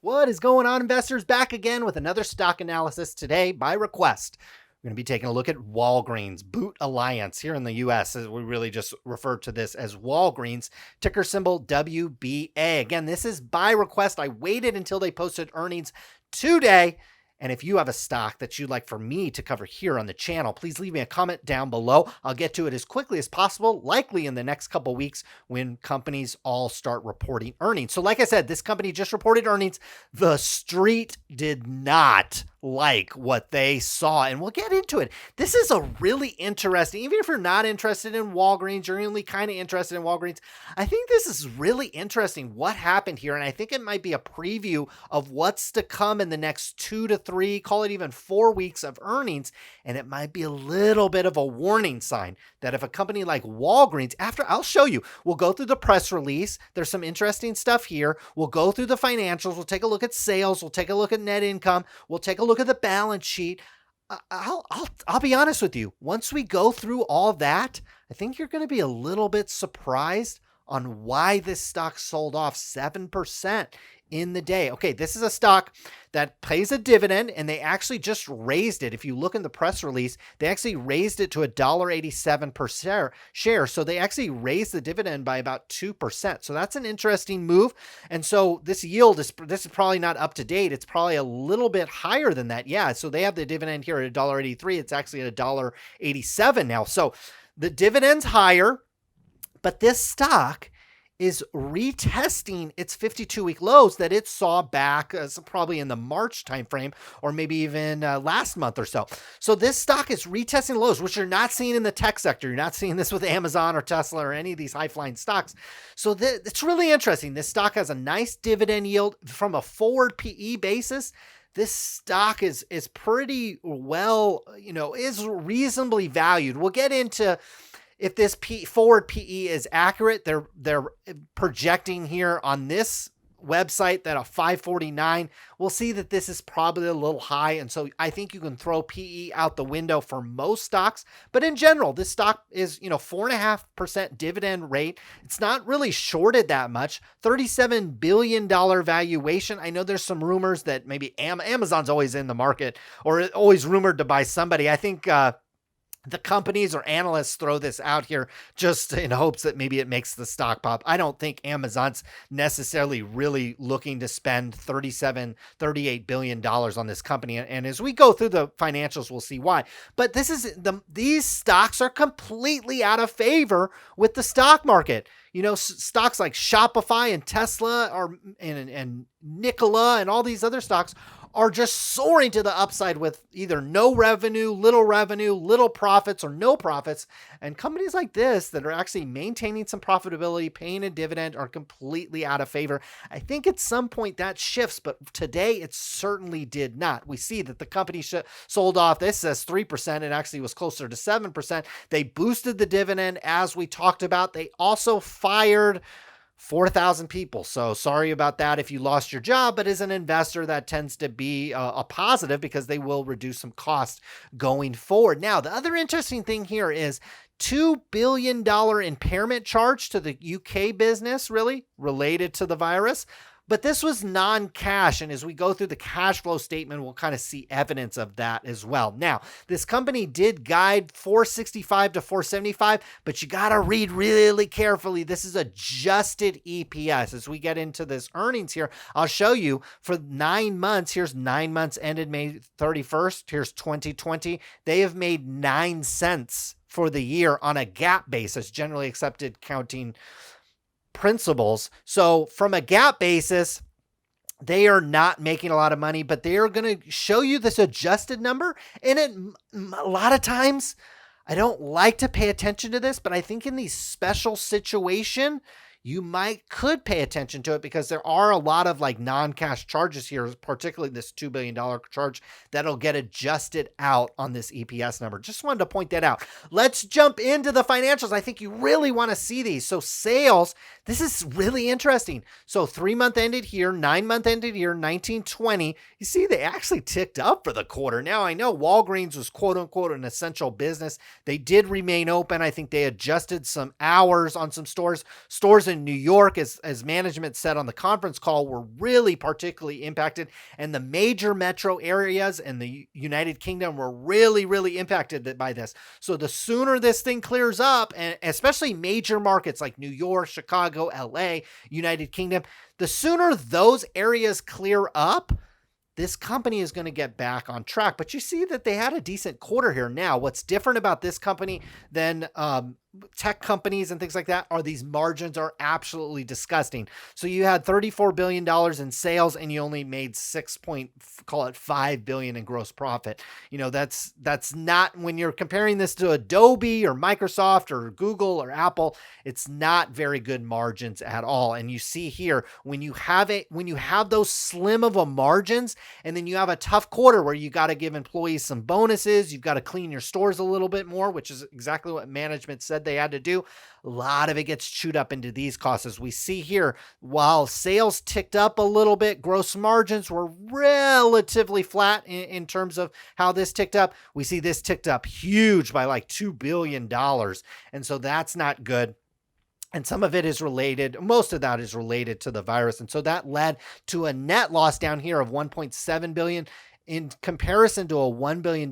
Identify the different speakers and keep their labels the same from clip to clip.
Speaker 1: What is going on, investors? Back again with another stock analysis today by request. We're going to be taking a look at Walgreens, Boot Alliance here in the US. We really just refer to this as Walgreens, ticker symbol WBA. Again, this is by request. I waited until they posted earnings today. And if you have a stock that you'd like for me to cover here on the channel, please leave me a comment down below. I'll get to it as quickly as possible, likely in the next couple weeks when companies all start reporting earnings. So like I said, this company just reported earnings. The street did not like what they saw, and we'll get into it. This is a really interesting, even if you're not interested in Walgreens, you're only kind of interested in Walgreens. I think this is really interesting what happened here, and I think it might be a preview of what's to come in the next 2 to 3, call it even 4 weeks of earnings, and it might be a little bit of a warning sign that if a company like Walgreens, I'll show you, we'll go through the press release. There's some interesting stuff here. We'll go through the financials. We'll take a look at sales. We'll take a look at net income. We'll take a look at the balance sheet. I'll be honest with you. Once we go through all that, I think you're going to be a little bit surprised on why this stock sold off 7% in the day. Okay, this is a stock that pays a dividend, and they actually just raised it. If you look in the press release, they actually raised it to $1.87 per share. So they actually raised the dividend by about 2%. So that's an interesting move. And so this yield this is probably not up to date. It's probably a little bit higher than that. Yeah, so they have the dividend here at $1.83. It's actually at $1.87 now. So the dividend's higher, but this stock is retesting its 52-week lows that it saw back probably in the March timeframe, or maybe even last month or so. So this stock is retesting lows, which you're not seeing in the tech sector. You're not seeing this with Amazon or Tesla or any of these high-flying stocks. So it's really interesting. This stock has a nice dividend yield from a forward PE basis. This stock is pretty well, is reasonably valued. We'll get into if this forward PE is accurate. They're projecting here on this website that a 549. We'll see that this is probably a little high, and so I think you can throw PE out the window for most stocks. But in general, this stock is 4.5% dividend rate. It's not really shorted that much. $37 billion valuation. I know there's some rumors that maybe Amazon's always in the market or always rumored to buy somebody. I think the companies or analysts throw this out here just in hopes that maybe it makes the stock pop. I don't think Amazon's necessarily really looking to spend $38 billion on this company. And as we go through the financials, we'll see why. But these stocks are completely out of favor with the stock market. Stocks like Shopify and Tesla and Nikola and all these other stocks are just soaring to the upside with either no revenue, little profits, or no profits. And companies like this that are actually maintaining some profitability, paying a dividend, are completely out of favor. I think at some point that shifts, but today it certainly did not. We see that the company sold off, this says 3%. It actually was closer to 7%. They boosted the dividend, as we talked about. They also fired 4,000 people. So sorry about that if you lost your job, but as an investor, that tends to be a positive because they will reduce some cost going forward. Now, the other interesting thing here is $2 billion impairment charge to the UK business, really related to the virus. But this was non-cash, and as we go through the cash flow statement, we'll kind of see evidence of that as well. Now, this company did guide 465 to 475, but you got to read really carefully. This is adjusted EPS. As we get into this earnings here, I'll show you for 9 months. Here's 9 months ended May 31st. Here's 2020. They have made 9 cents for the year on a GAAP basis, generally accepted accounting principles. So from a GAAP basis, they are not making a lot of money, but they are going to show you this adjusted number. And a lot of times, I don't like to pay attention to this, but I think in these special situation, you could pay attention to it because there are a lot of non-cash charges here, particularly this $2 billion charge that'll get adjusted out on this EPS number. Just wanted to point that out. Let's jump into the financials. I think you really want to see these. So sales, this is really interesting. So 3-month ended here, 9-month ended here, 1920. You see, they actually ticked up for the quarter. Now, I know Walgreens was quote unquote an essential business. They did remain open. I think they adjusted some hours on some stores. Stores in in New York, as management said on the conference call, were really particularly impacted, and the major metro areas in the United Kingdom were really, really impacted by this. So the sooner this thing clears up, and especially major markets like New York, Chicago, LA, United Kingdom, the sooner those areas clear up, this company is going to get back on track. But you see that they had a decent quarter here. Now, what's different about this company than tech companies and things like that are these margins are absolutely disgusting. So you had $34 billion in sales and you only made call it $5 billion in gross profit. You know, that's not, when you're comparing this to Adobe or Microsoft or Google or Apple, it's not very good margins at all. And you see here, when you have those slim of a margins, and then you have a tough quarter where you got to give employees some bonuses, you've got to clean your stores a little bit more, which is exactly what management said they had to do. A lot of it gets chewed up into these costs. As we see here, while sales ticked up a little bit, gross margins were relatively flat in terms of how this ticked up. We see this ticked up huge by like $2 billion. And so that's not good. And some of it is related, most of that is related to the virus. And so that led to a net loss down here of $1.7 billion in comparison to a $1 billion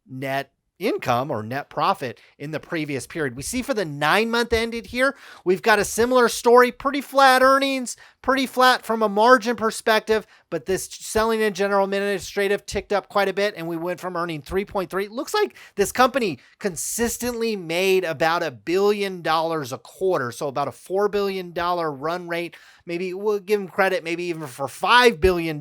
Speaker 1: net income or net profit in the previous period. We see for the 9-month ended here, we've got a similar story, pretty flat earnings, pretty flat from a margin perspective, but this selling and general administrative ticked up quite a bit, and we went from earning 3.3. Looks like this company consistently made about $1 billion a quarter, so about a $4 billion run rate. Maybe we'll give them credit, maybe even for $5 billion.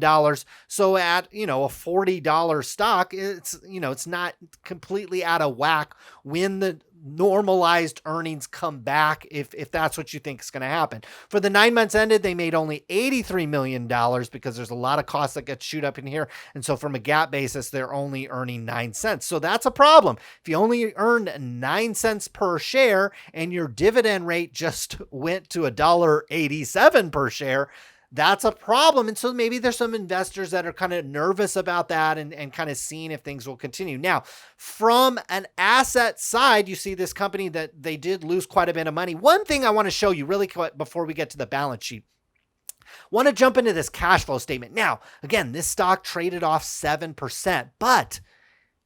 Speaker 1: So at, a $40 stock, it's not completely out of whack when the normalized earnings come back, if that's what you think is going to happen. For the 9 months ended, they made only $83 million because there's a lot of costs that get chewed up in here. And so from a GAAP basis, they're only earning 9 cents. So that's a problem. If you only earned 9 cents per share and your dividend rate just went to $1.87 per share, that's a problem. And so maybe there's some investors that are kind of nervous about that and kind of seeing if things will continue. Now, from an asset side, you see this company that they did lose quite a bit of money. One thing I want to show you really quick before we get to the balance sheet. Want to jump into this cash flow statement. Now, again, this stock traded off 7%, but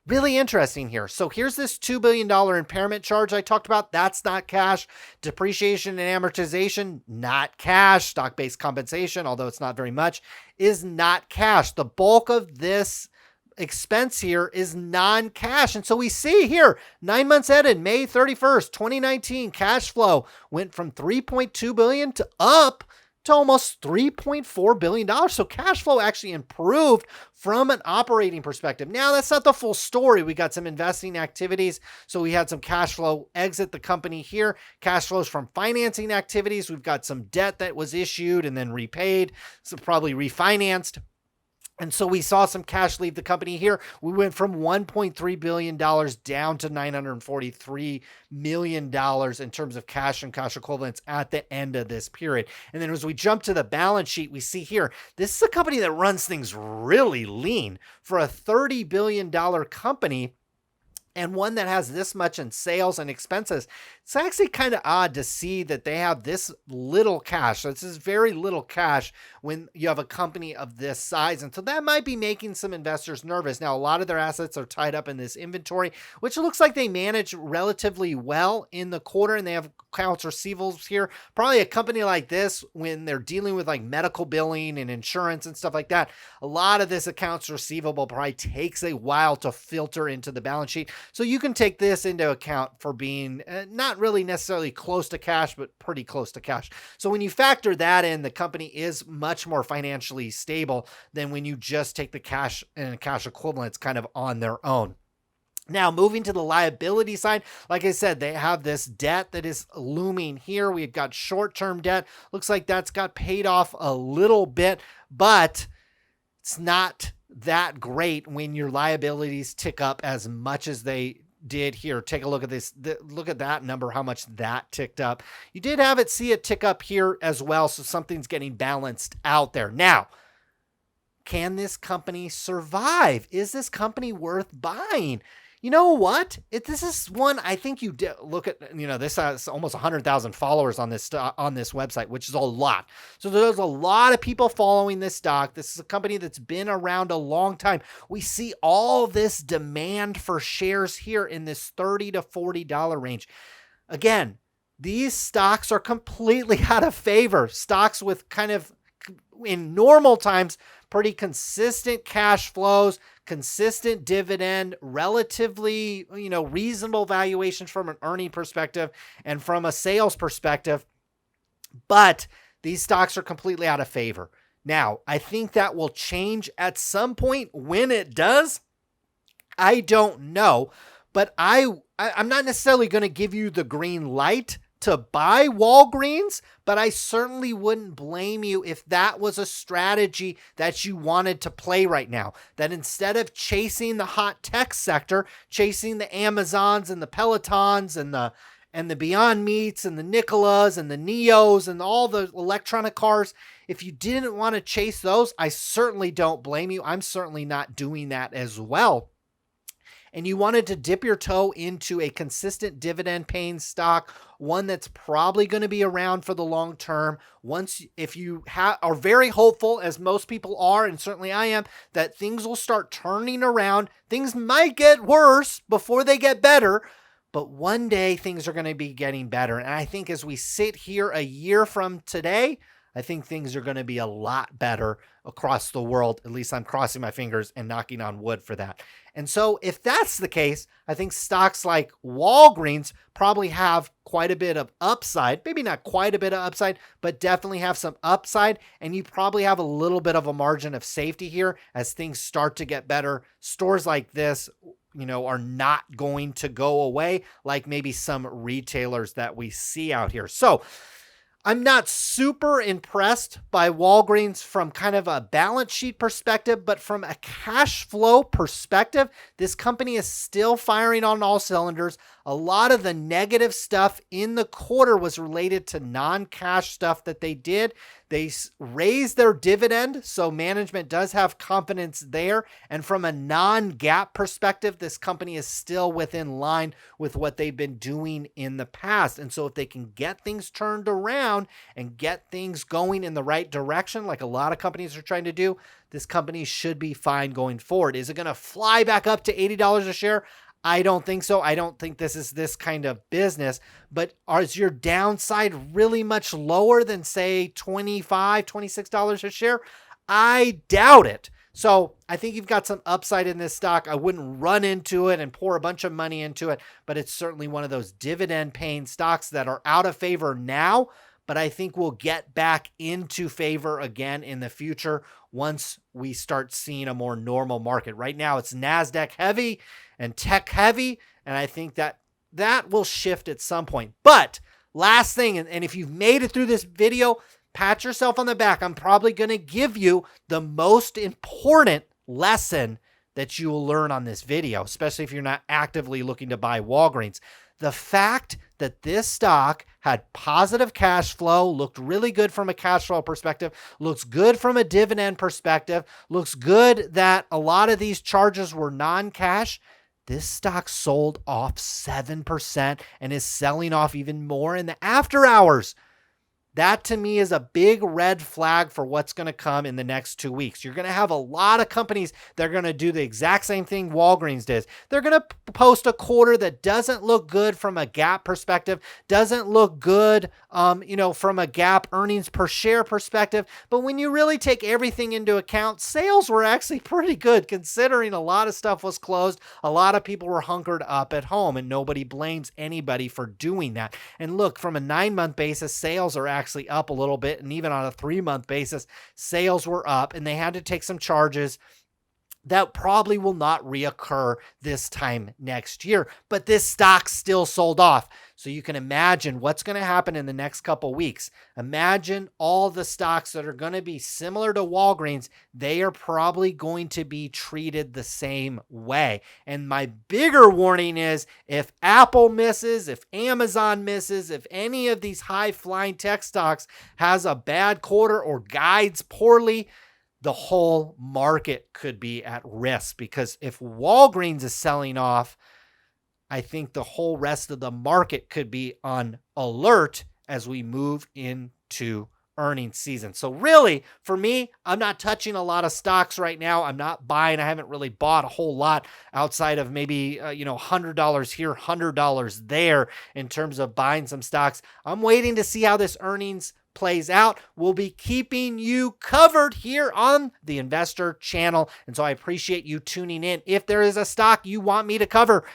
Speaker 1: really interesting here. So here's this $2 billion impairment charge I talked about. That's not cash. Depreciation and amortization, not cash. Stock-based compensation, although it's not very much, is not cash. The bulk of this expense here is non-cash. And so we see here, 9 months ended May 31st, 2019, cash flow went from $3.2 billion to up to almost $3.4 billion. So cash flow actually improved from an operating perspective. Now, that's not the full story. We got some investing activities. So we had some cash flow exit the company here. Cash flows from financing activities. We've got some debt that was issued and then repaid. So probably refinanced. And so we saw some cash leave the company here. We went from $1.3 billion down to $943 million in terms of cash and cash equivalents at the end of this period. And then as we jump to the balance sheet, we see here, this is a company that runs things really lean. For a $30 billion company, and one that has this much in sales and expenses, it's actually kind of odd to see that they have this little cash. So this is very little cash when you have a company of this size. And so that might be making some investors nervous. Now, a lot of their assets are tied up in this inventory, which looks like they manage relatively well in the quarter, and they have accounts receivables here. Probably a company like this, when they're dealing with like medical billing and insurance and stuff like that, a lot of this accounts receivable probably takes a while to filter into the balance sheet. So you can take this into account for being not really necessarily close to cash, but pretty close to cash. So when you factor that in, the company is much more financially stable than when you just take the cash and cash equivalents kind of on their own. Now, moving to the liability side, like I said, they have this debt that is looming here. We've got short-term debt. Looks like that's got paid off a little bit, but it's not that great when your liabilities tick up as much as they did here. Take a look at this. Look at that number, how much that ticked up. You did have it see it tick up here as well, so something's getting balanced out there. Now, can this company survive? Is this company worth buying? You know what? This is one I think you look at. This has almost 100,000 followers on this website, which is a lot. So there's a lot of people following this stock. This is a company that's been around a long time. We see all this demand for shares here in this $30 to $40 range. Again, these stocks are completely out of favor. Stocks with kind of, in normal times, pretty consistent cash flows, consistent dividend, relatively, reasonable valuations from an earning perspective and from a sales perspective. But these stocks are completely out of favor. Now, I think that will change at some point. When it does, I don't know. But I'm not necessarily going to give you the green light to buy Walgreens, but I certainly wouldn't blame you if that was a strategy that you wanted to play right now. That instead of chasing the hot tech sector, chasing the Amazons and the Pelotons and the Beyond Meats and the Nikolas and the Neos and all the electronic cars, if you didn't want to chase those, I certainly don't blame you. I'm certainly not doing that as well. And you wanted to dip your toe into a consistent dividend paying stock, one that's probably going to be around for the long term. If you are very hopeful, as most people are, and certainly I am, that things will start turning around. Things might get worse before they get better, but one day things are going to be getting better. And I think as we sit here a year from today, I think things are going to be a lot better across the world. At least I'm crossing my fingers and knocking on wood for that. And so if that's the case, I think stocks like Walgreens probably have quite a bit of upside. Maybe not quite a bit of upside, but definitely have some upside. And you probably have a little bit of a margin of safety here as things start to get better. Stores like this, are not going to go away like maybe some retailers that we see out here. So I'm not super impressed by Walgreens from kind of a balance sheet perspective, but from a cash flow perspective, this company is still firing on all cylinders. A lot of the negative stuff in the quarter was related to non-cash stuff that they did. They raised their dividend, so management does have confidence there. And from a non-GAAP perspective, this company is still within line with what they've been doing in the past. And so if they can get things turned around and get things going in the right direction, like a lot of companies are trying to do, this company should be fine going forward. Is it going to fly back up to $80 a share? I don't think so. I don't think this is this kind of business, but is your downside really much lower than, say, $25, $26 a share? I doubt it. So I think you've got some upside in this stock. I wouldn't run into it and pour a bunch of money into it, but it's certainly one of those dividend paying stocks that are out of favor now, but I think we'll get back into favor again in the future once we start seeing a more normal market. Right now it's NASDAQ heavy and tech heavy, and I think that will shift at some point. But last thing, and if you've made it through this video, pat yourself on the back. I'm probably going to give you the most important lesson that you will learn on this video, especially if you're not actively looking to buy Walgreens. The fact that this stock had positive cash flow, looked really good from a cash flow perspective, looks good from a dividend perspective, looks good that a lot of these charges were non-cash. This stock sold off 7% and is selling off even more in the after hours. That to me is a big red flag for what's going to come in the next 2 weeks. You're going to have a lot of companies that are going to do the exact same thing Walgreens did. They're going to post a quarter that doesn't look good from a GAAP perspective, doesn't look good, from a GAAP earnings per share perspective. But when you really take everything into account, sales were actually pretty good considering a lot of stuff was closed. A lot of people were hunkered up at home, and nobody blames anybody for doing that. And look, from a 9-month basis, sales are actually up a little bit, and even on a 3-month basis, sales were up, and they had to take some charges that probably will not reoccur this time next year, but this stock still sold off. So you can imagine what's going to happen in the next couple weeks. Imagine all the stocks that are going to be similar to Walgreens. They are probably going to be treated the same way. And my bigger warning is if Apple misses, if Amazon misses, if any of these high flying tech stocks has a bad quarter or guides poorly, the whole market could be at risk, because if Walgreens is selling off, I think the whole rest of the market could be on alert as we move into earnings season. So really, for me, I'm not touching a lot of stocks right now. I'm not buying. I haven't really bought a whole lot outside of maybe, $100 here, $100 there in terms of buying some stocks. I'm waiting to see how this earnings plays out. We'll be keeping you covered here on the Investor Channel. And so I appreciate you tuning in. If there is a stock you want me to cover,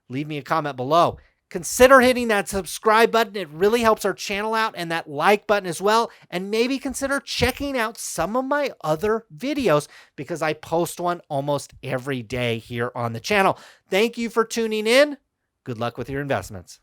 Speaker 1: leave me a comment below. Consider hitting that subscribe button. It really helps our channel out, and that like button as well. And maybe consider checking out some of my other videos, because I post one almost every day here on the channel. Thank you for tuning in. Good luck with your investments.